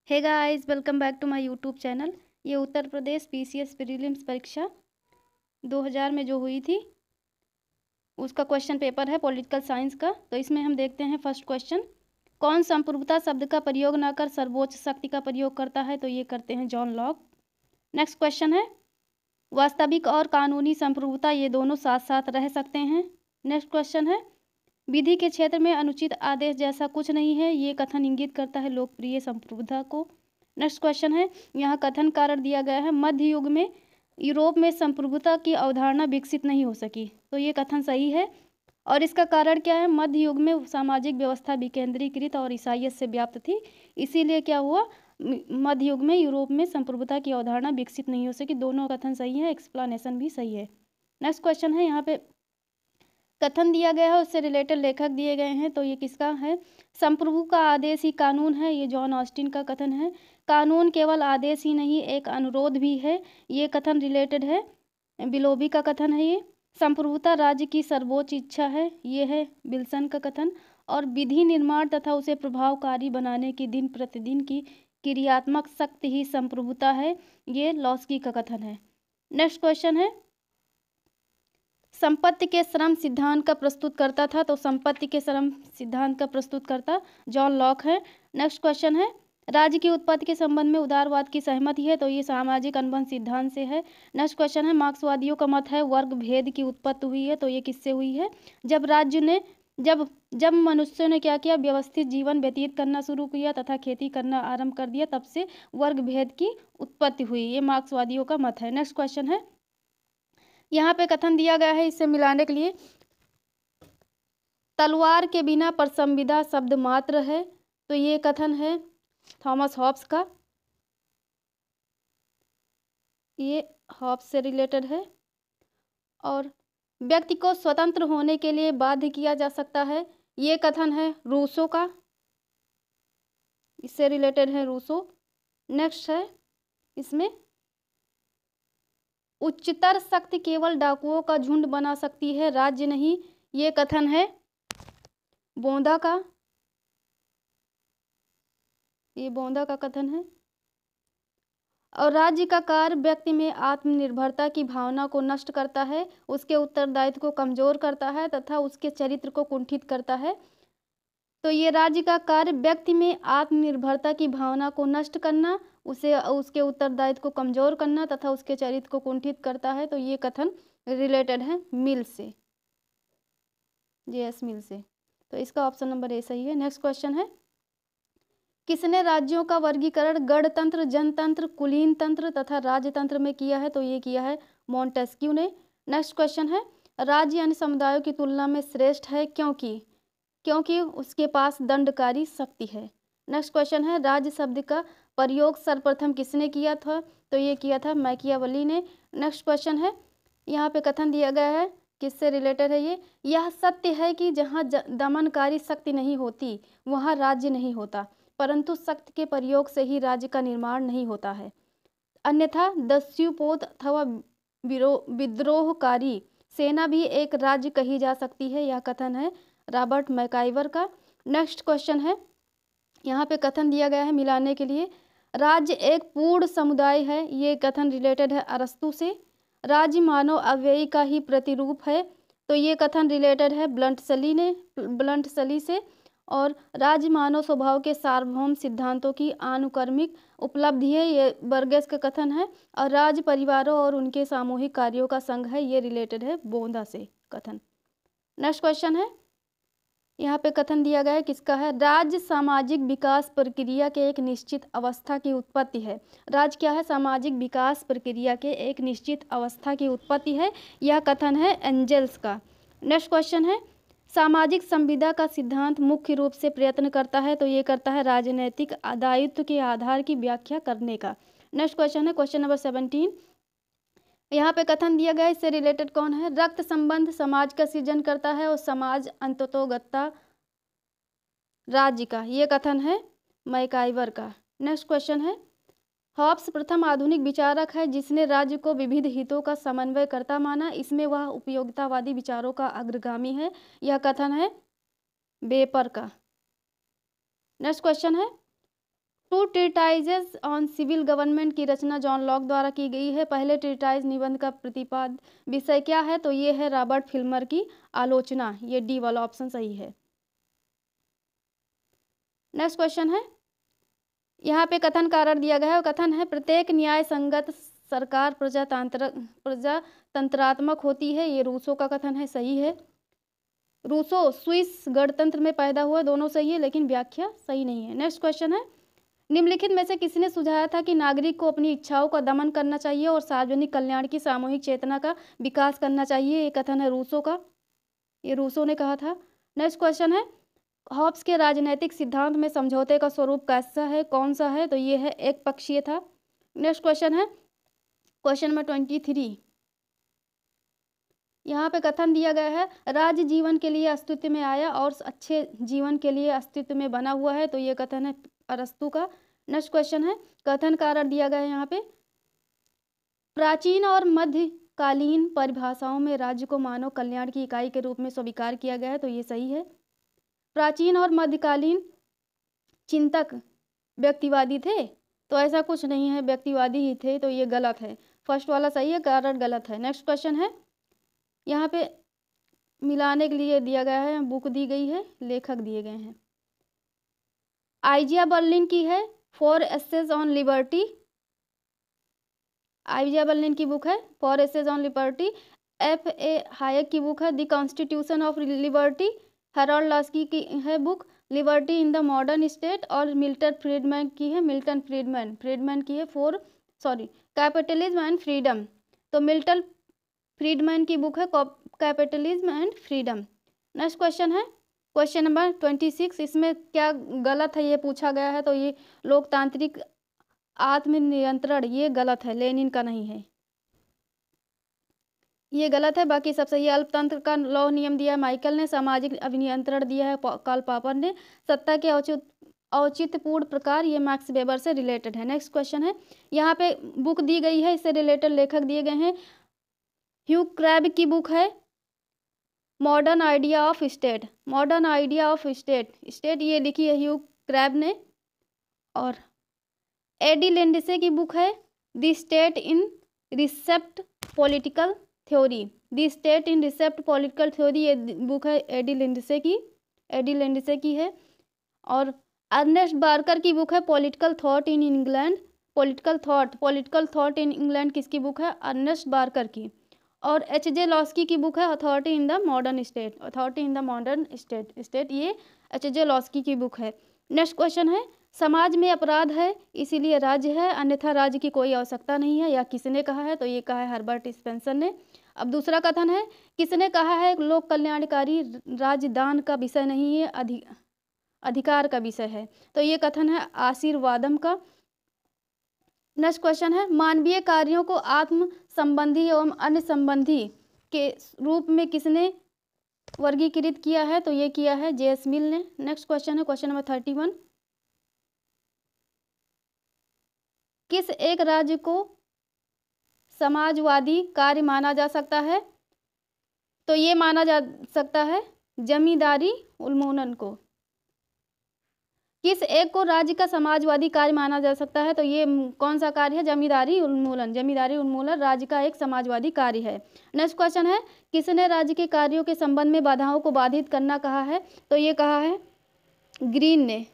Hey guys, welcome back to my YouTube channel. ये उत्तर प्रदेश PCS prelims परीक्षा 2000 में जो हुई थी उसका क्वेश्चन पेपर है पॉलिटिकल साइंस का। तो इसमें हम देखते हैं फर्स्ट क्वेश्चन, कौन संप्रभुता शब्द का प्रयोग न कर सर्वोच्च शक्ति का प्रयोग करता है? तो ये करते हैं जॉन लॉक। नेक्स्ट क्वेश्चन है, वास्तविक और कानूनी संप्रभुता ये दोनों साथ साथ रह सकते हैं। नेक्स्ट क्वेश्चन है, विधि के क्षेत्र में अनुचित आदेश जैसा कुछ नहीं है, ये कथन इंगित करता है लोकप्रिय संप्रभुता को। नेक्स्ट क्वेश्चन है, यहाँ कथन कारण दिया गया है, मध्य युग में यूरोप में संप्रभुता की अवधारणा विकसित नहीं हो सकी। तो ये कथन सही है और इसका कारण क्या है, मध्य युग में सामाजिक व्यवस्था विकेंद्रीकृत और ईसाइयत से व्याप्त थी, इसीलिए क्या हुआ, मध्य युग में यूरोप में संप्रभुता की अवधारणा विकसित नहीं हो सकी। दोनों कथन सही है, एक्सप्लेनेशन भी सही है। नेक्स्ट क्वेश्चन है, यहाँ पे कथन दिया गया है उससे रिलेटेड लेखक दिए गए हैं। तो ये किसका है, संप्रभु का आदेश ही कानून है, ये जॉन ऑस्टिन का कथन है। कानून केवल आदेश ही नहीं एक अनुरोध भी है, ये कथन रिलेटेड है, बिलोबी का कथन है। ये संप्रभुता राज्य की सर्वोच्च इच्छा है, ये है विल्सन का कथन। और विधि निर्माण तथा उसे प्रभावकारी बनाने की दिन प्रतिदिन की क्रियात्मक शक्ति ही संप्रभुता है, ये लॉस्की का कथन है। नेक्स्ट क्वेश्चन है, संपत्ति के श्रम सिद्धांत का प्रस्तुत करता था। तो संपत्ति के श्रम सिद्धांत का प्रस्तुत करता जॉन लॉक है। नेक्स्ट क्वेश्चन है, राज्य की उत्पत्ति के संबंध में उदारवाद की सहमति है। तो ये सामाजिक अनुबंध सिद्धांत से है। नेक्स्ट क्वेश्चन है, मार्क्सवादियों का मत है वर्ग भेद की उत्पत्ति हुई है। तो ये किससे हुई है, जब राज्य ने जब मनुष्यों ने क्या किया, व्यवस्थित जीवन व्यतीत करना शुरू किया तथा खेती करना आरंभ कर दिया, तब से वर्ग भेद की उत्पत्ति हुई, ये मार्क्सवादियों का मत है। नेक्स्ट क्वेश्चन है, यहाँ पे कथन दिया गया है इससे मिलाने के लिए, तलवार के बिना पर संविदा शब्द मात्र है। तो ये कथन है थॉमस हॉब्स का, ये हॉब्स से रिलेटेड है। और व्यक्ति को स्वतंत्र होने के लिए बाध्य किया जा सकता है, ये कथन है रूसो का, इससे रिलेटेड है रूसो। नेक्स्ट है, इसमें उच्चतर शक्ति केवल डाकुओं का झुंड बना सकती है, राज्य नहीं, ये कथन है बोंदा का, ये बोंदा का कथन है। और राज्य का कार्य व्यक्ति में आत्मनिर्भरता की भावना को नष्ट करता है, उसके उत्तरदायित्व को कमजोर करता है तथा उसके चरित्र को कुंठित करता है। तो ये राज्य का कार्य व्यक्ति में आत्मनिर्भरता की भावना को नष्ट करना, उसके उत्तरदायित्व को कमजोर करना तथा उसके चरित्र को कुंठित करता है। तो ये कथन रिलेटेड है मिल से, जेएस मिल से। तो इसका ऑप्शन नंबर ए सही है। नेक्स्ट क्वेश्चन है, किसने राज्यों का वर्गीकरण गणतंत्र, जनतंत्र, कुलीन तंत्र तथा राजतंत्र में किया है? तो ये किया है मॉन्टेस्क्यू ने। नेक्स्ट क्वेश्चन है, राज्य अन्य समुदायों की तुलना में श्रेष्ठ है क्योंकि उसके पास दंडकारी शक्ति है। नेक्स्ट क्वेश्चन है, राज्य शब्द का प्रयोग सर्वप्रथम किसने किया था? तो ये किया था मैकियावेली ने। नेक्स्ट क्वेश्चन है, यहाँ पे कथन दिया गया है, किससे रिलेटेड है ये, यह सत्य है कि जहाँ दमनकारी शक्ति नहीं होती वहाँ राज्य नहीं होता, परंतु शक्ति के प्रयोग से ही राज्य का निर्माण नहीं होता है, अन्यथा दस्युपोत अथवा विद्रोहकारी सेना भी एक राज्य कही जा सकती है, यह कथन है रॉबर्ट मैकाइवर का। नेक्स्ट क्वेश्चन है, यहाँ पे कथन दिया गया है मिलाने के लिए, राज्य एक पूर्ण समुदाय है, ये कथन रिलेटेड है अरस्तु से। राज्य मानव अव्ययी का ही प्रतिरूप है, तो ये कथन रिलेटेड है ब्लंट सली से। और राज्य मानव स्वभाव के सार्वभौम सिद्धांतों की आनुक्रमिक उपलब्धि है, ये बर्गेस का कथन है। और राज्य परिवारों और उनके सामूहिक कार्यों का संघ है, ये रिलेटेड है बोंदा से कथन। नेक्स्ट क्वेश्चन है, यहाँ पे कथन दिया गया है किसका है, राज्य सामाजिक विकास प्रक्रिया के एक निश्चित अवस्था की उत्पत्ति है। राज्य क्या है, सामाजिक विकास प्रक्रिया के एक निश्चित अवस्था की उत्पत्ति है, यह कथन है एंजल्स का। नेक्स्ट क्वेश्चन है, सामाजिक संविदा का सिद्धांत मुख्य रूप से प्रयत्न करता है। तो ये करता है राजनैतिक दायित्व के आधार की व्याख्या करने का। नेक्स्ट क्वेश्चन है क्वेश्चन नंबर 17, यहाँ पे कथन दिया गया है, इससे रिलेटेड कौन है, रक्त संबंध समाज का सृजन करता है और समाज अंततोगत्ता राज्य का, ये कथन है मैकाइवर का। नेक्स्ट क्वेश्चन है, हॉब्स प्रथम आधुनिक विचारक है जिसने राज्य को विविध हितों का समन्वयकर्ता माना, इसमें वह उपयोगितावादी विचारों का अग्रगामी है, यह कथन है वेपर का। नेक्स्ट क्वेश्चन है, टू ट्रीटाइजेस ऑन सिविल गवर्नमेंट की रचना जॉन लॉक द्वारा की गई है। पहले ट्रीटाइज निबंध का प्रतिपाद विषय क्या है? तो ये है रॉबर्ट फिल्मर की आलोचना। ये डी वाला ऑप्शन सही है। नेक्स्ट क्वेश्चन है, यहाँ पे कथन कारण दिया गया है। कथन है प्रत्येक न्याय संगत सरकार प्रजातंत्रात्मक होती है। ये रूसो का कथन है, सही है। रूसो स्विस गणतंत्र में पैदा हुआ, दोनों सही है, लेकिन व्याख्या सही नहीं है। नेक्स्ट क्वेश्चन है, निम्नलिखित में से किसने सुझाया था कि नागरिक को अपनी इच्छाओं का दमन करना चाहिए और सार्वजनिक कल्याण की सामूहिक चेतना का विकास करना चाहिए? ये कथन है रूसो का, ये रूसो ने कहा था। नेक्स्ट क्वेश्चन है, हॉब्स के राजनैतिक सिद्धांत में समझौते का स्वरूप कैसा है, कौन सा है? तो ये है एक पक्षीय था। नेक्स्ट क्वेश्चन है क्वेश्चन नंबर 23, यहाँ पे कथन दिया गया है राज्य जीवन के लिए अस्तित्व में आया और अच्छे जीवन के लिए अस्तित्व में बना हुआ है। तो ये कथन है अरस्तु का। नेक्स्ट क्वेश्चन है, कथन कारण दिया गया है यहाँ पे, प्राचीन और मध्यकालीन परिभाषाओं में राज्य को मानव कल्याण की इकाई के रूप में स्वीकार किया गया है। तो ये सही है। प्राचीन और मध्यकालीन चिंतक व्यक्तिवादी थे? तो ऐसा कुछ नहीं है, व्यक्तिवादी ही थे। तो ये गलत है, फर्स्ट वाला सही है, कारण गलत है। नेक्स्ट क्वेश्चन है, यहाँ पे मिलाने के लिए दिया गया है, बुक दी गई है, लेखक दिए गए हैं। आइजिया बर्लिन की है for essays on liberty, Isaiah Berlin की बुक है for essays on liberty. F.A. Hayek की बुक है the constitution of liberty. Harold Laski की है book liberty in the modern state. और मिल्टन फ्रीडमैन की है, मिल्टन फ्रीडमैन की है कैपिटलिज्म एंड फ्रीडम। तो मिल्टन फ्रीडमैन की बुक है capitalism and freedom. Next question है क्वेश्चन नंबर 26, इसमें क्या गलत है ये पूछा गया है। तो ये लोकतांत्रिक आत्मनियंत्रण, ये गलत है, लेनिन का नहीं है, ये गलत है। बाकी सब सही है। अल्पतंत्र का लॉ नियम दिया है माइकल ने, सामाजिक अभिनियंत्रण दिया है कार्ल पॉपर ने, सत्ता के औचित्यपूर्ण प्रकार, ये मैक्स वेबर से रिलेटेड है। नेक्स्ट क्वेश्चन है, यहाँ पे बुक दी गई है, इससे रिलेटेड लेखक दिए गए हैं। ह्यू क्रैब की बुक है modern idea of state, modern idea of state ये लिखी है ह्यू क्रैब ने। और एडी लेंडसे की बुक है the state in recent political theory, the state in recent political theory, ये बुक है एडी लेंडसे की है। और अर्नेस्ट बार्कर की बुक है political thought in England, political thought in England किसकी बुक है? अर्नेस्ट बार्कर की। और H.J. लॉस्की की बुक है authority in the modern state, ये H.J. लॉस्की की बुक है। नेक्स्ट क्वेश्चन है, समाज में अपराध है इसीलिए राज्य है, अन्यथा राज्य की कोई आवश्यकता नहीं है, या किसने कहा है? तो ये कहा है हर्बर्ट स्पेंसर ने। अब दूसरा कथन है, किसने कहा है लोक कल्याणकारी राज्य दान का विषय नहीं है, अधिकार का विषय है? तो ये कथन है आशीर्वादम का। नेक्स्ट क्वेश्चन है, मानवीय कार्यों को आत्म संबंधी एवं अन्य संबंधी के रूप में किसने वर्गीकृत किया है? तो ये किया है J.S. मिल ने। नेक्स्ट क्वेश्चन है क्वेश्चन नंबर 31, किस एक राज्य को समाजवादी कार्य माना जा सकता है? तो ये माना जा सकता है जमींदारी उन्मूलन को। किस एक को राज्य का समाजवादी कार्य माना जा सकता है? तो ये कौन सा कार्य है? जमींदारी उन्मूलन राज्य का एक समाजवादी कार्य है। नेक्स्ट क्वेश्चन है, किसने राज्य के कार्यों के संबंध में बाधाओं को बाधित करना कहा है? तो ये कहा है ग्रीन ने।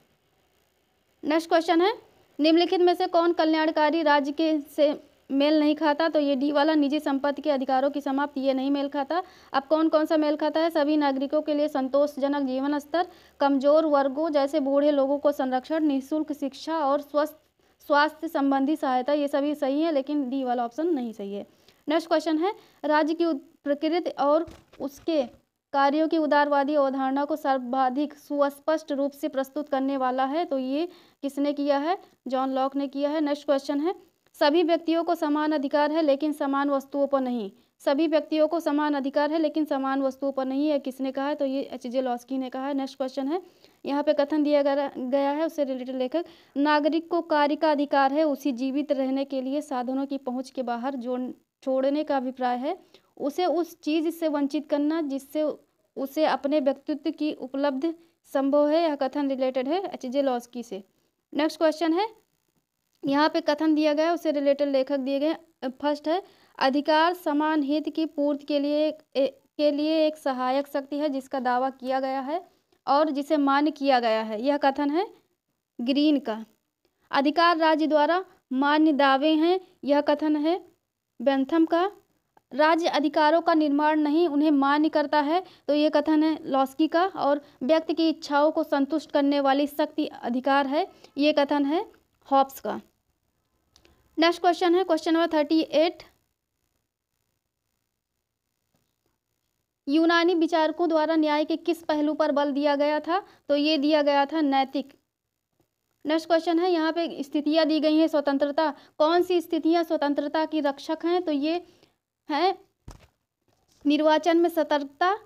नेक्स्ट क्वेश्चन है, निम्नलिखित में से कौन कल्याणकारी राज्य के से मेल नहीं खाता? तो ये डी वाला, निजी संपत्ति के अधिकारों की समाप्ति, ये नहीं मेल खाता। अब कौन कौन सा मेल खाता है? सभी नागरिकों के लिए संतोषजनक जीवन स्तर, कमजोर वर्गों जैसे बूढ़े लोगों को संरक्षण, निःशुल्क शिक्षा और स्वास्थ्य संबंधी सहायता, ये सभी सही है, लेकिन डी वाला ऑप्शन नहीं सही है। नेक्स्ट क्वेश्चन है, राज्य की प्रकृति और उसके कार्यों की उदारवादी अवधारणा को सर्वाधिक सुस्पष्ट रूप से प्रस्तुत करने वाला है? तो ये किसने किया है? जॉन लॉक ने किया है। नेक्स्ट क्वेश्चन है, सभी व्यक्तियों को समान अधिकार है लेकिन समान वस्तुओं पर नहीं, सभी व्यक्तियों को समान अधिकार है लेकिन समान वस्तुओं पर नहीं है, किसने कहा है? तो ये H.J. लॉस्की ने कहा है। नेक्स्ट क्वेश्चन है, यहाँ पे कथन दिया गया है उससे रिलेटेड लेखक, नागरिक को कार्य का अधिकार है, उसी जीवित रहने के लिए साधनों की पहुंच के बाहर छोड़ने का अभिप्राय है, उसे उस चीज़ से वंचित करना जिससे उसे अपने व्यक्तित्व की उपलब्ध संभव है। यह कथन रिलेटेड है H.J. लॉस्की से। नेक्स्ट क्वेश्चन है, यहाँ पे कथन दिया गया है, उससे रिलेटेड लेखक दिए गए। फर्स्ट है, अधिकार समान हित की पूर्ति के लिए एक सहायक शक्ति है जिसका दावा किया गया है और जिसे मान्य किया गया है। यह कथन है ग्रीन का। अधिकार राज्य द्वारा मान्य दावे हैं, यह कथन है बेंथम का। राज्य अधिकारों का निर्माण नहीं, उन्हें मान्य करता है, तो ये कथन है लॉस्की का। और व्यक्ति की इच्छाओं को संतुष्ट करने वाली शक्ति अधिकार है, ये कथन है हॉब्स का। नेक्स्ट क्वेश्चन है क्वेश्चन नंबर 38, यूनानी विचारकों द्वारा न्याय के किस पहलू पर बल दिया गया था, तो ये दिया गया था नैतिक। नेक्स्ट क्वेश्चन है, यहाँ पे स्थितियाँ दी गई हैं स्वतंत्रता, कौन सी स्थितियाँ स्वतंत्रता की रक्षक हैं, तो ये है निर्वाचन में सतर्कता,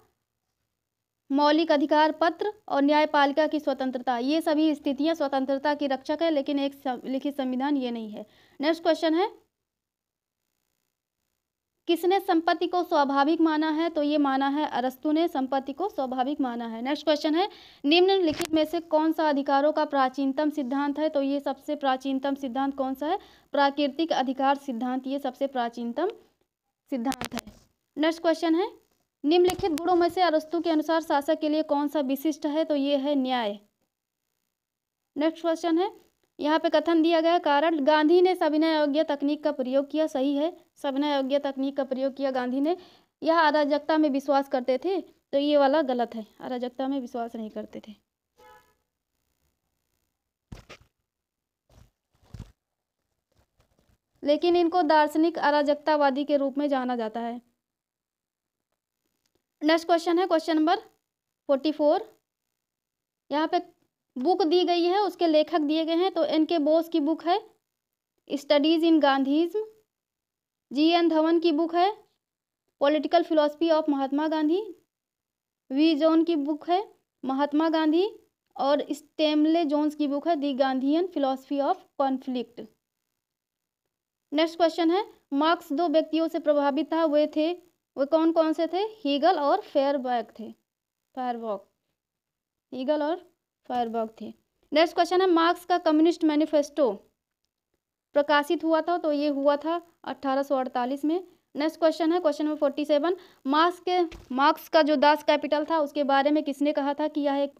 मौलिक अधिकार पत्र और न्यायपालिका की स्वतंत्रता। ये सभी स्थितियां स्वतंत्रता की रक्षक है, लेकिन एक लिखित संविधान ये नहीं है। नेक्स्ट क्वेश्चन है, किसने संपत्ति को स्वाभाविक माना है, तो ये माना है अरस्तु ने संपत्ति को स्वाभाविक माना है। नेक्स्ट क्वेश्चन है, निम्नलिखित में से कौन सा अधिकारों का प्राचीनतम सिद्धांत है, तो ये सबसे प्राचीनतम सिद्धांत कौन सा है, प्राकृतिक अधिकार सिद्धांत, ये सबसे प्राचीनतम सिद्धांत है। नेक्स्ट क्वेश्चन है, निम्नलिखित गुणों में से अरस्तु के अनुसार शासक के लिए कौन सा विशिष्ट है, तो ये है न्याय। नेक्स्ट क्वेश्चन है, यहाँ पे कथन दिया गया कारण, गांधी ने सविनय अवज्ञा तकनीक का प्रयोग किया, सही है, सविनय अवज्ञा तकनीक का प्रयोग किया गांधी ने। यह अराजकता में विश्वास करते थे, तो ये वाला गलत है, अराजकता में विश्वास नहीं करते थे। लेकिन इनको दार्शनिक अराजकतावादी के रूप में जाना जाता है। नेक्स्ट क्वेश्चन है क्वेश्चन नंबर 44, यहाँ पे बुक दी गई है, उसके लेखक दिए गए हैं, तो एन.के. बोस की बुक है studies in Gandhism, G N. Dhawan की बुक है political philosophy of Mahatma Gandhi, V John की बुक है महात्मा गांधी, और स्टेमले जोन्स की बुक है the Gandhian philosophy of conflict. Next question है, मार्क्स दो व्यक्तियों से प्रभावित था, वे कौन कौन से थे, हीगल और फेयरबैक थे, हीगल और फेयरबैक थे। नेक्स्ट क्वेश्चन है, मार्क्स का कम्युनिस्ट मैनिफेस्टो प्रकाशित हुआ था, तो ये हुआ था 1848 में। नेक्स्ट क्वेश्चन है क्वेश्चन नंबर 47, मार्क्स का जो दास कैपिटल था उसके बारे में किसने कहा था कि यह एक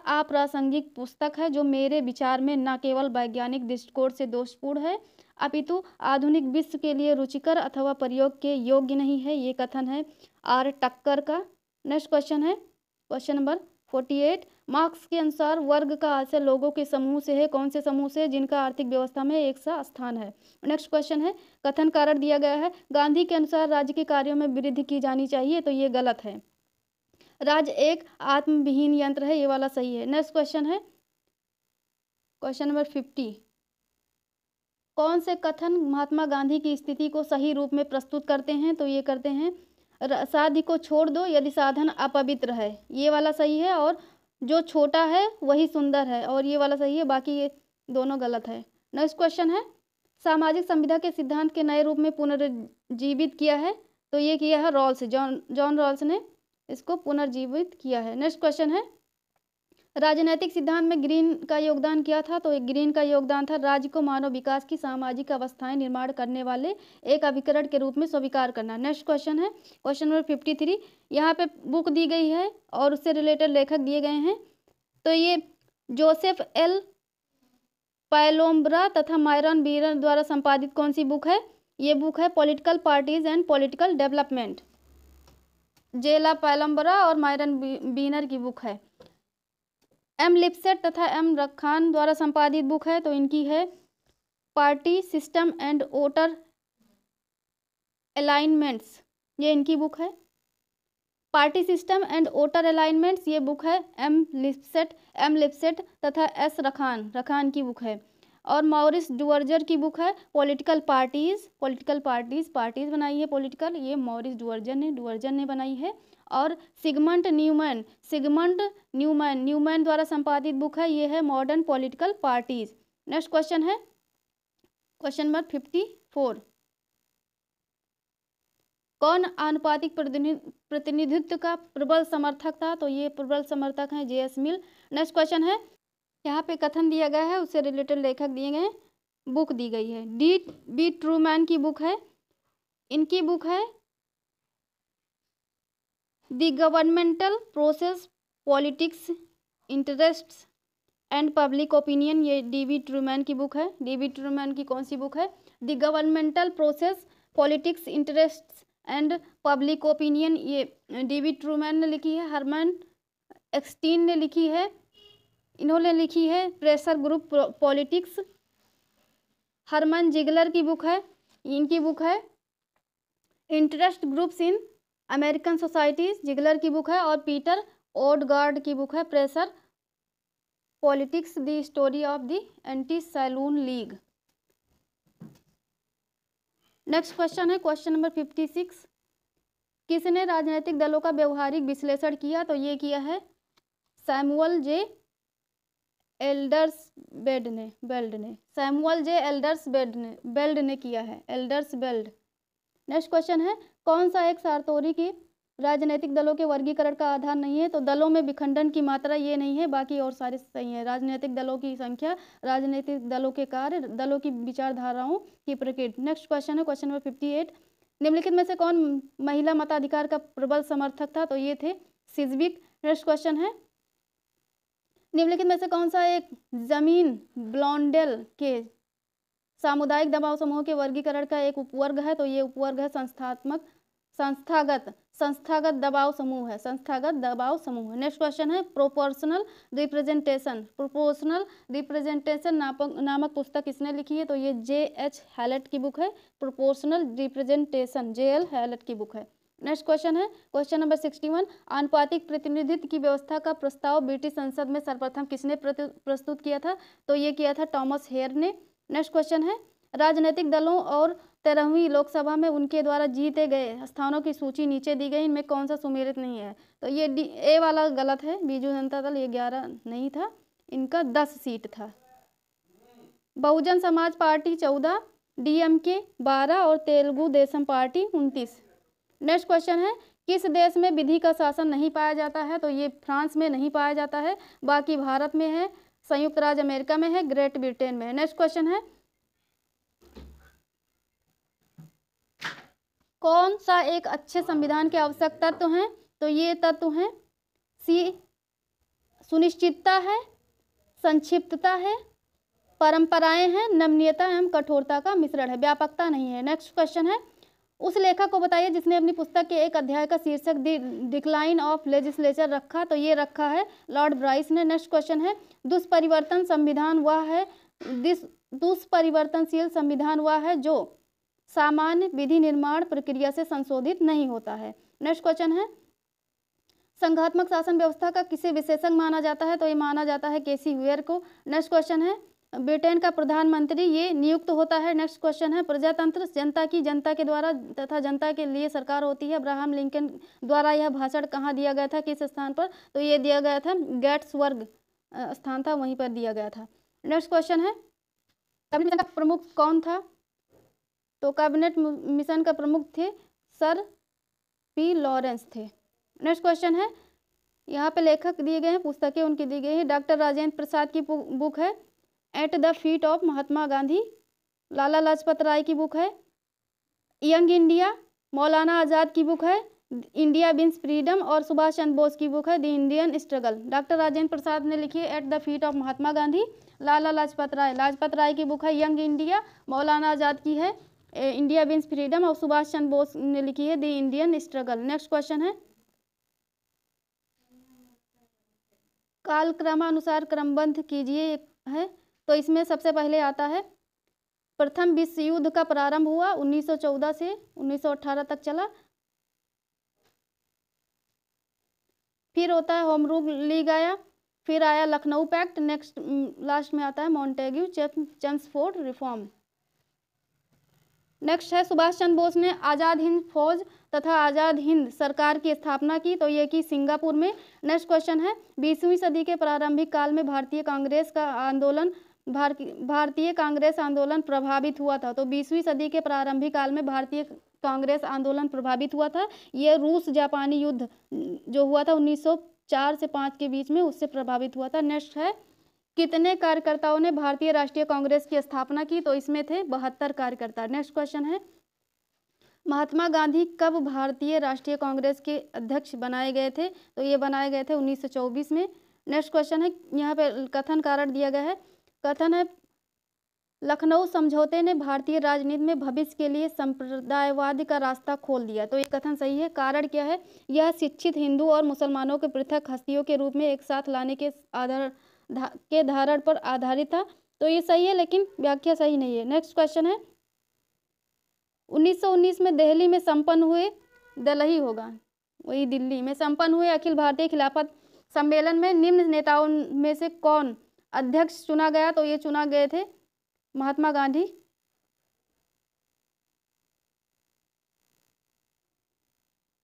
अप्रासंगिक पुस्तक है जो मेरे विचार में न केवल वैज्ञानिक दृष्टिकोण से दोषपूर्ण है अपितु आधुनिक विश्व के लिए रुचिकर अथवा प्रयोग के योग्य नहीं है। ये कथन है आर टक्कर का। नेक्स्ट क्वेश्चन है क्वेश्चन नंबर 48, मार्क्स के अनुसार वर्ग का आशय लोगों के समूह से है, कौन से समूह से, जिनका आर्थिक व्यवस्था में एक सा स्थान है। नेक्स्ट क्वेश्चन है, कथन कारण दिया गया है, गांधी के अनुसार राज्य के कार्यों में वृद्धि की जानी चाहिए, तो ये गलत है, राज्य एक आत्मविहीन यंत्र है, ये वाला सही है। नेक्स्ट क्वेश्चन है क्वेश्चन नंबर 50, कौन से कथन महात्मा गांधी की स्थिति को सही रूप में प्रस्तुत करते हैं, तो ये करते हैं शादी को छोड़ दो यदि साधन अपवित्र है, ये वाला सही है, और जो छोटा है वही सुंदर है, और ये वाला सही है, बाकी ये दोनों गलत है। नेक्स्ट क्वेश्चन है, सामाजिक संविधा के सिद्धांत के नए रूप में पुनर्जीवित किया है, तो ये किया है रॉल्स, जॉन रॉल्स ने इसको पुनर्जीवित किया है। नेक्स्ट क्वेश्चन है, राजनैतिक सिद्धांत में ग्रीन का योगदान क्या था, तो ग्रीन का योगदान था राज्य को मानव विकास की सामाजिक अवस्थाएं निर्माण करने वाले एक अभिकरण के रूप में स्वीकार करना। नेक्स्ट क्वेश्चन है क्वेश्चन नंबर 53, यहाँ पे बुक दी गई है और उससे रिलेटेड लेखक दिए गए हैं, तो ये जोसेफ एल पैलोम्ब्रा तथा मायरन बीनर द्वारा संपादित कौन सी बुक है, ये बुक है political parties and political development, जेला पैलोम्ब्रा और मायरन बीनर की बुक है। एम लिपसेट तथा एम रखान द्वारा संपादित बुक है, तो इनकी है party system and voter alignments, ये इनकी बुक है। Party system and voter alignments, ये बुक है एम लिपसेट तथा एस रखान की बुक है। और मॉरिस डुवर्जर की बुक है पॉलिटिकल पार्टीज बनाई है पॉलिटिकल, ये मॉरिस डुवर्जर ने बनाई है। और सिगमंड न्यूमैन द्वारा संपादित बुक है, ये है modern political parties. Next question है क्वेश्चन नंबर 54, कौन आनुपातिक प्रतिनिधित्व का प्रबल समर्थक था, तो ये प्रबल समर्थक हैं जे.एस. मिल। नेक्स्ट क्वेश्चन है, यहाँ पे कथन दिया गया है, उससे रिलेटेड लेखक दिए गए हैं, बुक दी गई है। डी ट्रूमैन की बुक है, इनकी बुक है the governmental process, politics, interests and public opinion. ये डी ट्रूमैन की बुक है। डी ट्रूमैन की कौन सी बुक है? The governmental process, politics, interests and public opinion. ये डी ट्रूमैन ने लिखी है। हरमन एक्सटीन ने लिखी है, इन्होंने लिखी है pressure group politics. Harmon Zeigler की बुक है, इनकी बुक है interest groups in American societies, Zeigler की बुक है। और पीटर ओडगार्ड की बुक है pressure politics, the story of the anti saloon league. Next question है क्वेश्चन नंबर 56। किसने राजनीतिक दलों का व्यवहारिक विश्लेषण किया? तो ये किया है सैमुअल जे एल्डरसबेल्ड ने सैमुअल जे एल्डरसबेल्ड ने किया है, एल्डरसबेल्ड। नेक्स्ट क्वेश्चन है कौन सा एक सार्तोरी की राजनीतिक दलों के वर्गीकरण का आधार नहीं है? तो दलों में विखंडन की मात्रा ये नहीं है, बाकी और सारे सही है। राजनीतिक दलों की संख्या, राजनीतिक दलों के कार्य, दलों की विचारधाराओं की प्रकृति। नेक्स्ट क्वेश्चन है क्वेश्चन नंबर 58। निम्नलिखित में से कौन महिला मताधिकार का प्रबल समर्थक था? तो ये थे सिजविक। नेक्स्ट क्वेश्चन है निम्नलिखित में से कौन सा एक जमीन ब्लॉन्डेल के सामुदायिक दबाव समूह के वर्गीकरण का एक उपवर्ग है? तो ये उपवर्ग है संस्थागत दबाव समूह है, संस्थागत दबाव समूह है। नेक्स्ट क्वेश्चन है प्रोपोर्शनल रिप्रेजेंटेशन नामक पुस्तक किसने लिखी है? तो ये J.H. हैलेट की बुक है। Proportional representation J.L. हैलेट की बुक है। नेक्स्ट क्वेश्चन है क्वेश्चन नंबर 61। आनुपातिक प्रतिनिधित्व की व्यवस्था का प्रस्ताव ब्रिटिश संसद में सर्वप्रथम किसने प्रस्तुत किया था? तो ये किया था टॉमस हेयर ने। नेक्स्ट क्वेश्चन है राजनीतिक दलों और 13वीं लोकसभा में उनके द्वारा जीते गए स्थानों की सूची नीचे दी गई, इनमें कौन सा सुमेलित नहीं है? तो ये ए वाला गलत है, बीजू जनता दल ये 11 नहीं था, इनका 10 सीट था। बहुजन समाज पार्टी 14, DMK 12 और Telugu Desam party 29। Next question है किस देश में विधि का शासन नहीं पाया जाता है? तो ये फ्रांस में नहीं पाया जाता है, बाकी भारत में है, संयुक्त राज्य अमेरिका में है, ग्रेट ब्रिटेन में है। नेक्स्ट क्वेश्चन है कौन सा एक अच्छे संविधान के आवश्यक तत्व हैं? तो ये तत्व हैं सी सुनिश्चितता है, संक्षिप्तता है, परंपराएं हैं, नमनीयता एवं कठोरता का मिश्रण है, व्यापकता नहीं है। नेक्स्ट क्वेश्चन है उस लेखक को बताइए जिसने अपनी पुस्तक के एक अध्याय का शीर्षक डिक्लाइन ऑफ लेजिस्लेचर रखा। तो ये रखा है लॉर्ड ब्राइस ने। नेक्स्ट क्वेश्चन है दुष्परिवर्तन संविधान वह है दुष्परिवर्तनशील संविधान वह है जो सामान्य विधि निर्माण प्रक्रिया से संशोधित नहीं होता है। नेक्स्ट क्वेश्चन है संघात्मक शासन व्यवस्था का किसे विशेषज्ञ माना जाता है? तो ये माना जाता है केसी वेयर को। नेक्स्ट क्वेश्चन है ब्रिटेन का प्रधानमंत्री ये नियुक्त होता है। नेक्स्ट क्वेश्चन है प्रजातंत्र जनता के द्वारा तथा जनता के लिए सरकार होती है। अब्राहम लिंकन द्वारा यह भाषण कहाँ दिया गया था, किस स्थान पर? तो ये दिया गया था गेट्सबर्ग स्थान था, वहीं पर दिया गया था। नेक्स्ट क्वेश्चन है कैबिनेट का प्रमुख कौन था? तो कैबिनेट मिशन का प्रमुख थे सर P. लॉरेंस थे। नेक्स्ट क्वेश्चन है यहाँ पे लेखक दिए गए हैं, पुस्तकें उनकी दी गई हैं। डॉक्टर राजेंद्र प्रसाद की बुक है at the feet of Mahatma Gandhi. Lala Lajpat Rai की बुक है यंग इंडिया। मौलाना आज़ाद की बुक है इंडिया विंस फ्रीडम। और सुभाष चंद्र बोस की बुक है the Indian struggle. Doctor Rajendra Prasad ने लिखी है at the feet of Mahatma Gandhi. Lala Lajpat Rai की बुक है यंग इंडिया। मौलाना आज़ाद की है इंडिया विंस फ्रीडम। और सुभाष चंद्र बोस ने लिखी है the Indian struggle. Next question है कालक्रमानुसार क्रमबद्ध कीजिए है। तो इसमें सबसे पहले आता है प्रथम विश्व युद्ध का प्रारंभ हुआ 1914 से 1918 तक चला। फिर होता है होम रूल लीग आया, फिर आया लखनऊ पैक्ट। नेक्स्ट लास्ट में आता है मॉन्टेग्यू चेम्सफोर्ड रिफॉर्म। नेक्स्ट है सुभाष चंद्र बोस ने आज़ाद हिंद फौज तथा आज़ाद हिंद सरकार की स्थापना की। तो ये की सिंगापुर में। नेक्स्ट क्वेश्चन है 20वीं सदी के प्रारंभिक काल में भारतीय कांग्रेस आंदोलन प्रभावित हुआ था। तो 20वीं सदी के प्रारंभिक काल में भारतीय कांग्रेस आंदोलन प्रभावित हुआ था। ये रूस जापानी युद्ध जो हुआ था 1904 से 5 के बीच में, उससे प्रभावित हुआ था। नेक्स्ट है कितने कार्यकर्ताओं ने भारतीय राष्ट्रीय कांग्रेस की स्थापना की? तो इसमें थे 72 कार्यकर्ता। नेक्स्ट क्वेश्चन है, महात्मा गांधी कब भारतीय राष्ट्रीय कांग्रेस के अध्यक्ष बनाए गए थे? तो ये बनाए गए थे 1924 में। नेक्स्ट क्वेश्चन है, यहाँ पे कथन कारण दिया गया है। कथन है, लखनऊ समझौते ने भारतीय राजनीति में भविष्य के लिए संप्रदायवाद का रास्ता खोल दिया। तो ये कथन सही है। कारण क्या है? यह शिक्षित हिंदू और मुसलमानों के पृथक हस्तियों के रूप में एक साथ लाने के धारण पर आधारित था। तो ये सही है, लेकिन व्याख्या सही नहीं है। नेक्स्ट क्वेश्चन है, 1919 में दिल्ली में संपन्न हुए दिल्ली होगा वही दिल्ली में संपन्न हुए अखिल भारतीय खिलाफत सम्मेलन में निम्न नेताओं में से कौन अध्यक्ष चुना गया? तो ये चुना गए थे Mahatma Gandhi.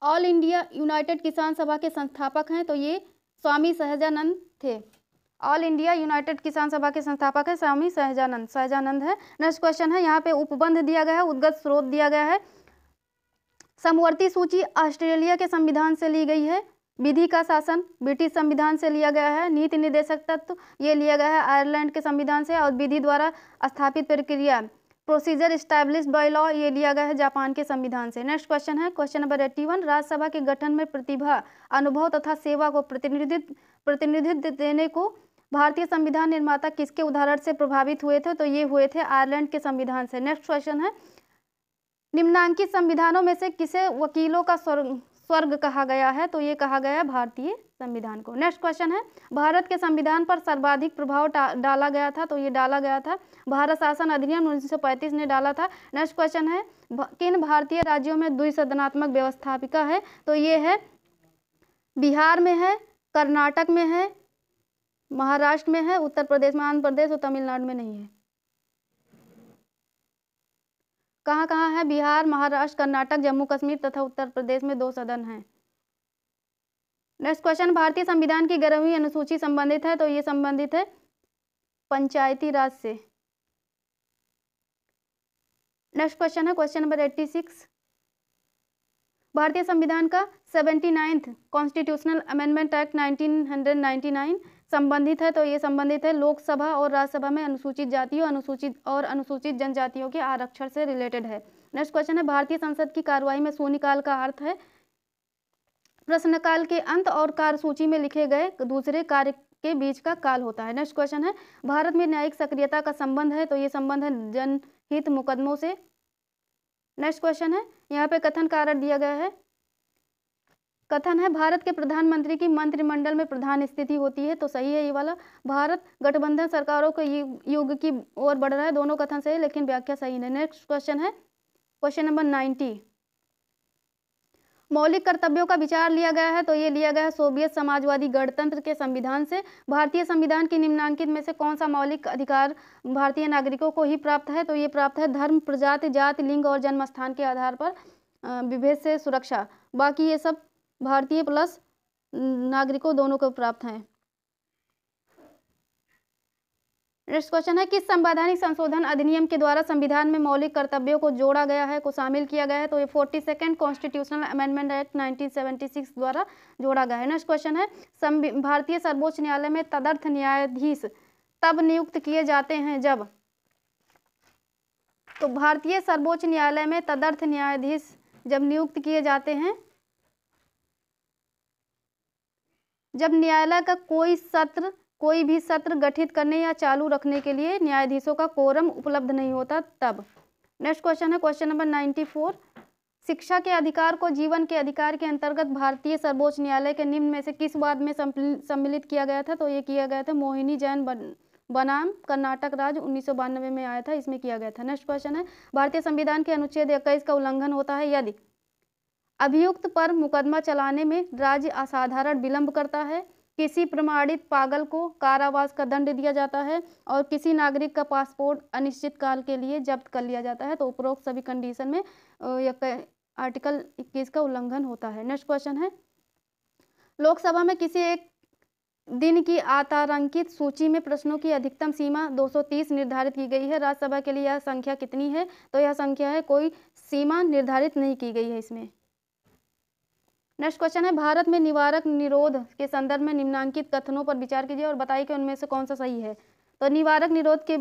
All India United किसान सभा के संस्थापक हैं, तो ये स्वामी सहजानंद थे। ऑल इंडिया यूनाइटेड किसान सभा के संस्थापक है स्वामी सहजानंद है। नेक्स्ट क्वेश्चन है, यहाँ पे उपबंध दिया गया है, उद्गत स्रोत दिया गया है। समवर्ती सूची ऑस्ट्रेलिया के संविधान से ली गई है। विधि का शासन ब्रिटिश संविधान से लिया गया है। नीति निर्देशक तत्व ये लिया गया है आयरलैंड के संविधान से। और विधि द्वारा स्थापित प्रक्रिया प्रोसीजर एस्टैब्लिश्ड बाय लॉ ये लिया गया है जापान के संविधान से। नेक्स्ट क्वेश्चन है, क्वेश्चन नंबर 81, राज्यसभा के गठन में प्रतिभा, अनुभव तथा सेवा को प्रतिनिधित्व देने को भारतीय संविधान निर्माता किसके उदाहरण से प्रभावित हुए थे? तो ये हुए थे आयरलैंड के संविधान से। नेक्स्ट क्वेश्चन है, निम्नांकित संविधानों में से किसे वकीलों का स्वर्ग कहा गया है? तो ये कहा गया भारतीय संविधान को। नेक्स्ट क्वेश्चन है, भारत के संविधान पर सर्वाधिक प्रभाव डाला गया था? तो ये डाला गया था भारत शासन अधिनियम 1935 ने डाला था। नेक्स्ट क्वेश्चन है, किन भारतीय राज्यों में द्विसदनात्मक व्यवस्थापिका है? तो ये है बिहार में है, कर्नाटक में है, महाराष्ट्र में है, उत्तर प्रदेश में, आंध्र प्रदेश और तमिलनाडु में नहीं है। कहाँ कहाँ है? बिहार, महाराष्ट्र, कर्नाटक, जम्मू कश्मीर तथा उत्तर प्रदेश में 2 सदन हैं। नेक्स्ट क्वेश्चन, भारतीय संविधान की 11वीं अनुसूची संबंधित है? तो ये संबंधित है पंचायती राज से। नेक्स्ट क्वेश्चन है, क्वेश्चन नंबर 86, भारतीय संविधान का 79th कॉन्स्टिट्यूशनल अमेंडमेंट एक्ट 1999 संबंधित है? तो ये संबंधित है लोकसभा और राज्यसभा में अनुसूचित जातियों अनुसूचित जनजातियों के आरक्षण से रिलेटेड है। नेक्स्ट क्वेश्चन है, भारतीय संसद की कार्यवाही में शून्यकाल का अर्थ है प्रश्नकाल के अंत और कार्यसूची में लिखे गए दूसरे कार्य के बीच का काल होता है। नेक्स्ट क्वेश्चन है, भारत में न्यायिक सक्रियता का संबंध है? तो ये संबंध है जनहित मुकदमों से। नेक्स्ट क्वेश्चन है, यहाँ पे कथन कारण दिया गया है। कथन है, भारत के प्रधानमंत्री की मंत्रिमंडल में प्रधान स्थिति होती है? तो सही है ये वाला। भारत गठबंधन सरकारों के युग की ओर बढ़ रहा है। दोनों कथन सही, लेकिन व्याख्या सही नहीं। नेक्स्ट क्वेश्चन है, क्वेश्चन नंबर 90, मौलिक कर्तव्यों का विचार लिया गया है? तो ये लिया गया है सोवियत समाजवादी गणतंत्र के संविधान से। भारतीय संविधान की निम्नांकित में से कौन सा मौलिक अधिकार भारतीय नागरिकों को ही प्राप्त है? तो ये प्राप्त है धर्म, प्रजाति, जाति, लिंग और जन्म स्थान के आधार पर विभेद से सुरक्षा। बाकी ये सब भारतीय प्लस नागरिकों दोनों को प्राप्त हैं। नेक्स्ट क्वेश्चन है, किस संवैधानिक संशोधन अधिनियम के द्वारा संविधान में मौलिक कर्तव्यों को जोड़ा गया है, को शामिल किया गया है? तो ये 42nd कॉन्स्टिट्यूशनल अमेंडमेंट एक्ट 1976 द्वारा जोड़ा गया है। नेक्स्ट क्वेश्चन है, भारतीय सर्वोच्च न्यायालय में तदर्थ न्यायाधीश तब नियुक्त किए जाते हैं जब? तो भारतीय सर्वोच्च न्यायालय में तदर्थ न्यायाधीश जब नियुक्त किए जाते हैं जब न्यायालय का कोई भी सत्र गठित करने या चालू रखने के लिए न्यायाधीशों का कोरम उपलब्ध नहीं होता तब। नेक्स्ट क्वेश्चन है, क्वेश्चन नंबर 94, शिक्षा के अधिकार को जीवन के अधिकार के अंतर्गत भारतीय सर्वोच्च न्यायालय के निम्न में से किस वाद में सम्मिलित किया गया था? तो ये किया गया था मोहिनी जैन बनाम कर्नाटक राज्य 1992 में आया था, इसमें किया गया था। नेक्स्ट क्वेश्चन है, भारतीय संविधान के अनुच्छेद 21 का उल्लंघन होता है यदि अभियुक्त पर मुकदमा चलाने में राज्य असाधारण विलंब करता है, किसी प्रमाणित पागल को कारावास का दंड दिया जाता है और किसी नागरिक का पासपोर्ट अनिश्चित काल के लिए जब्त कर लिया जाता है। तो उपरोक्त सभी कंडीशन में आर्टिकल 21 का उल्लंघन होता है। नेक्स्ट क्वेश्चन है, लोकसभा में किसी एक दिन की आतारांकित सूची में प्रश्नों की अधिकतम सीमा 230 निर्धारित की गई है। राज्यसभा के लिए यह संख्या कितनी है? तो यह संख्या है, कोई सीमा निर्धारित नहीं की गई है इसमें। नेक्स्ट क्वेश्चन है, भारत में निवारक निरोध के संदर्भ में निम्नलिखित कथनों पर विचार कीजिए और बताइए कि उनमें से कौन सा सही है। तो निवारक निरोध के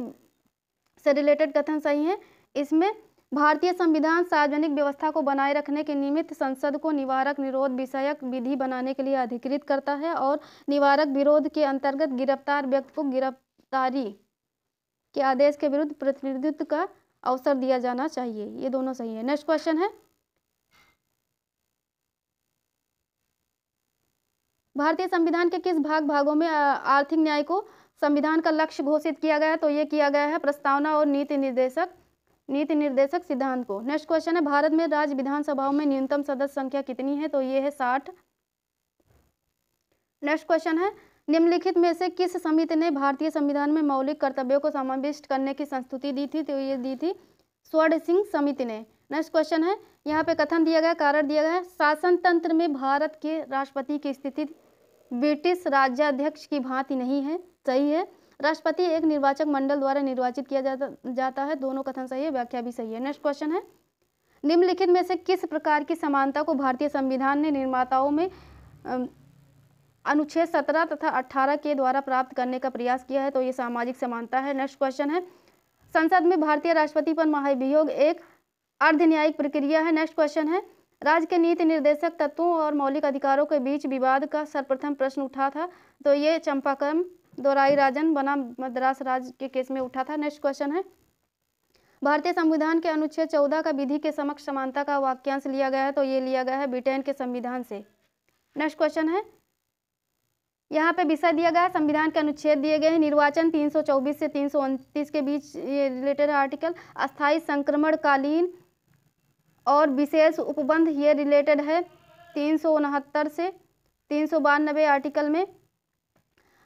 से रिलेटेड कथन सही है। इसमें भारतीय संविधान सार्वजनिक व्यवस्था को बनाए रखने के निमित्त संसद को निवारक निरोध विषयक विधि बनाने के लिए अधिकृत करता है और निवारक विरोध के अंतर्गत गिरफ्तार व्यक्ति को गिरफ्तारी के आदेश के विरुद्ध प्रतिनिधित्व का अवसर दिया जाना चाहिए। ये दोनों सही है। नेक्स्ट क्वेश्चन है, भारतीय संविधान के किस भागों में आर्थिक न्याय को संविधान का लक्ष्य घोषित किया गया है। तो ये किया गया है प्रस्तावना और नीति निर्देशक सिद्धांत को। नेक्स्ट क्वेश्चन है, भारत में राज्य विधानसभाओं में न्यूनतम सदस्य संख्या कितनी है। तो ये है 60। नेक्स्ट क्वेश्चन है, निम्नलिखित में से किस समिति ने भारतीय संविधान में मौलिक कर्तव्यों को समाविष्ट करने की संस्तुति दी थी। तो ये दी थी स्वर्ण सिंह समिति ने। नेक्स्ट क्वेश्चन है, यहाँ पे कथन दिया गया, कारण दिया गया है, शासन तंत्र में भारत के राष्ट्रपति की स्थिति ब्रिटिश राज्याध्यक्ष की भांति नहीं है। सही है। राष्ट्रपति एक निर्वाचक मंडल द्वारा निर्वाचित किया जाता है। दोनों कथन सही है, व्याख्या भी सही है। नेक्स्ट क्वेश्चन है, निम्नलिखित में से किस प्रकार की समानता को भारतीय संविधान ने निर्माताओं में अनुच्छेद 17 तथा 18 के द्वारा प्राप्त करने का प्रयास किया है। तो ये सामाजिक समानता है। नेक्स्ट क्वेश्चन है, संसद में भारतीय राष्ट्रपति पर महाभियोग एक अर्धन्यायिक प्रक्रिया है। नेक्स्ट क्वेश्चन है, राज्य के नीति निर्देशक तत्वों और मौलिक अधिकारों के बीच विवाद का सर्वप्रथम प्रश्न उठा था। तो ये चंपाकम दोराईराजन बनाम मद्रास राज्य के केस में उठा था। नेक्स्ट क्वेश्चन है, भारतीय संविधान के अनुच्छेद 14 का विधि के समक्ष समानता का वाक्यांश लिया गया है। तो ये लिया गया है ब्रिटेन के संविधान से। नेक्स्ट क्वेश्चन है, यहाँ पे विषय दिया गया है, संविधान के अनुच्छेद दिए गए हैं, निर्वाचन 324 से 329 के बीच ये रिलेटेड आर्टिकल, अस्थायी संक्रमणकालीन और विशेष उपबंध ये रिलेटेड है 369 से 392 आर्टिकल में।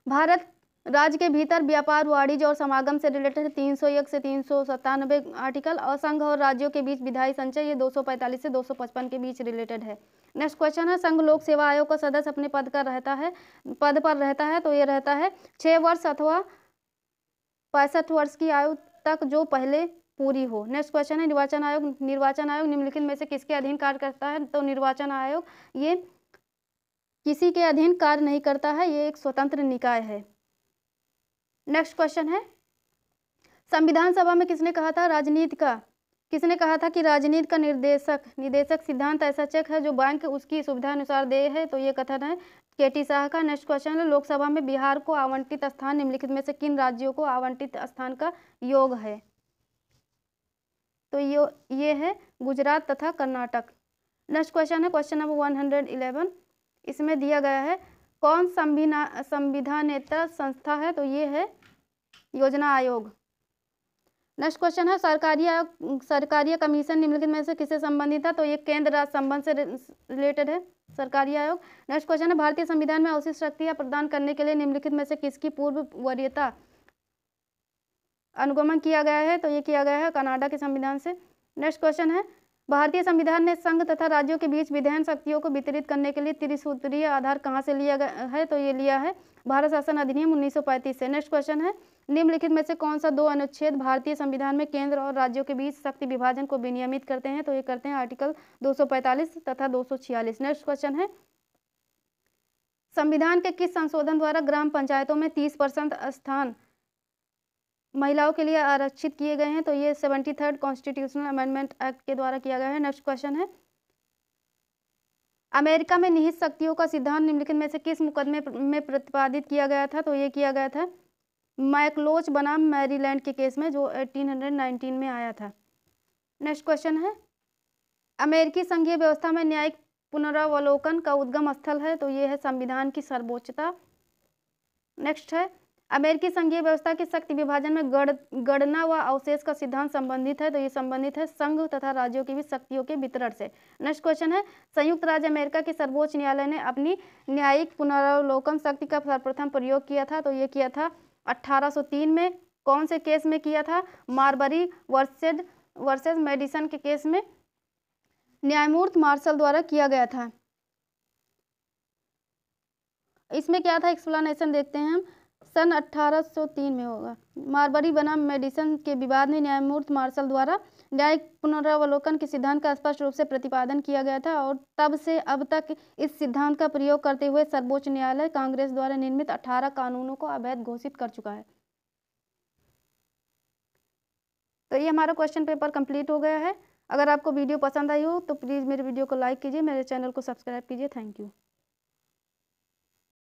भारत राज्य के भीतर व्यापार, वाणिज्य और समागम से रिलेटेड है 301 से 397 आर्टिकल, और संघ और राज्यों के बीच विधायी संचय ये 245 से 255 के बीच रिलेटेड है। नेक्स्ट क्वेश्चन है, संघ लोक सेवा आयोग का सदस्य अपने पद पर रहता है। तो ये रहता है 6 वर्ष अथवा 65 वर्ष की आयु तक जो पहले पूरी हो। नेक्स्ट क्वेश्चन है, निर्वाचन आयोग निम्नलिखित में से किसके अधीन कार्य करता है। तो निर्वाचन आयोग ये किसी के अधीन कार्य नहीं करता है, ये एक स्वतंत्र निकाय है। नेक्स्ट क्वेश्चन है, संविधान सभा में किसने कहा था कि राजनीति का निदेशक सिद्धांत ऐसा चेक है जो बैंक उसकी सुविधा अनुसार दे है। तो ये कथन है केटी शाह का। नेक्स्ट क्वेश्चन है, लोकसभा में बिहार को आवंटित स्थान निम्नलिखित में से किन राज्यों को आवंटित स्थान का योग है। तो ये है गुजरात तथा कर्नाटक। नेक्स्ट क्वेश्चन है, क्वेश्चन नंबर 111, इसमें दिया गया है कौन संविधानेतर संस्था है। तो ये है योजना आयोग। नेक्स्ट क्वेश्चन है, सरकारी कमीशन निम्नलिखित में से किससे संबंधित है। तो ये केंद्र राज्य संबंध से रिलेटेड है सरकारी आयोग। नेक्स्ट क्वेश्चन है, भारतीय संविधान में अवशिष्ट शक्तियां प्रदान करने के लिए निम्नलिखित में से किसकी पूर्व वरीयता अनुगमन किया गया है। तो ये किया गया है कनाडा के संविधान से। नेक्स्ट क्वेश्चन है, भारतीय संविधान ने संघ तथा राज्यों के बीच विधायन शक्तियों को वितरित करने के लिए त्रिसूत्रीय आधार कहाँ से लिया गया है। तो ये लिया है भारत शासन अधिनियम 1935 से। नेक्स्ट क्वेश्चन है, निम्नलिखित में से कौन सा 2 अनुच्छेद भारतीय संविधान में केंद्र और राज्यों के बीच शक्ति विभाजन को विनियमित करते हैं। तो ये करते हैं आर्टिकल 245 तथा 246। नेक्स्ट क्वेश्चन है, संविधान के किस संशोधन द्वारा ग्राम पंचायतों में 30% स्थान महिलाओं के लिए आरक्षित किए गए हैं। तो ये 73rd कॉन्स्टिट्यूशनल अमेंडमेंट एक्ट के द्वारा किया गया है। नेक्स्ट क्वेश्चन है, अमेरिका में निहित शक्तियों का सिद्धांत निम्नलिखित में से किस मुकदमे में प्रतिपादित किया गया था। तो ये किया गया था मैकलोच बनाम मैरीलैंड के केस में, जो 1819 में आया था। नेक्स्ट क्वेश्चन है, अमेरिकी संघीय व्यवस्था में न्यायिक पुनरावलोकन का उद्गम स्थल है। तो ये है संविधान की सर्वोच्चता। नेक्स्ट है, अमेरिकी संघीय व्यवस्था के शक्ति विभाजन में गणना व अवशेष का सिद्धांत संबंधित है। तो ये संबंधित है संघ तथा राज्यों के बीच शक्तियों के वितरण से। नेक्स्ट क्वेश्चन है, संयुक्त राज्य अमेरिका के सर्वोच्च न्यायालय ने अपनी न्यायिक पुनरावलोकन शक्ति का सर्वप्रथम प्रयोग किया था। तो ये किया था 1803 में। कौन से केस में किया था? मार्बरी वर्सेस मेडिसन के केस में न्यायमूर्ति मार्शल द्वारा किया गया था। इसमें क्या था, एक्सप्लेनेशन देखते हैं हम। सन 1803 में होगा। मारबरी बनाम मेडिसन के विवाद में न्यायमूर्ति मार्शल द्वारा न्यायिक पुनरावलोकन के सिद्धांत का स्पष्ट रूप से प्रतिपादन किया गया था और तब से अब तक इस सिद्धांत का प्रयोग करते हुए सर्वोच्च न्यायालय कांग्रेस द्वारा निर्मित 18 कानूनों को अवैध घोषित कर चुका है। तो ये हमारा क्वेश्चन पेपर कंप्लीट हो गया है। अगर आपको वीडियो पसंद आई हो तो प्लीज़ मेरे वीडियो को लाइक कीजिए, मेरे चैनल को सब्सक्राइब कीजिए। Thank you.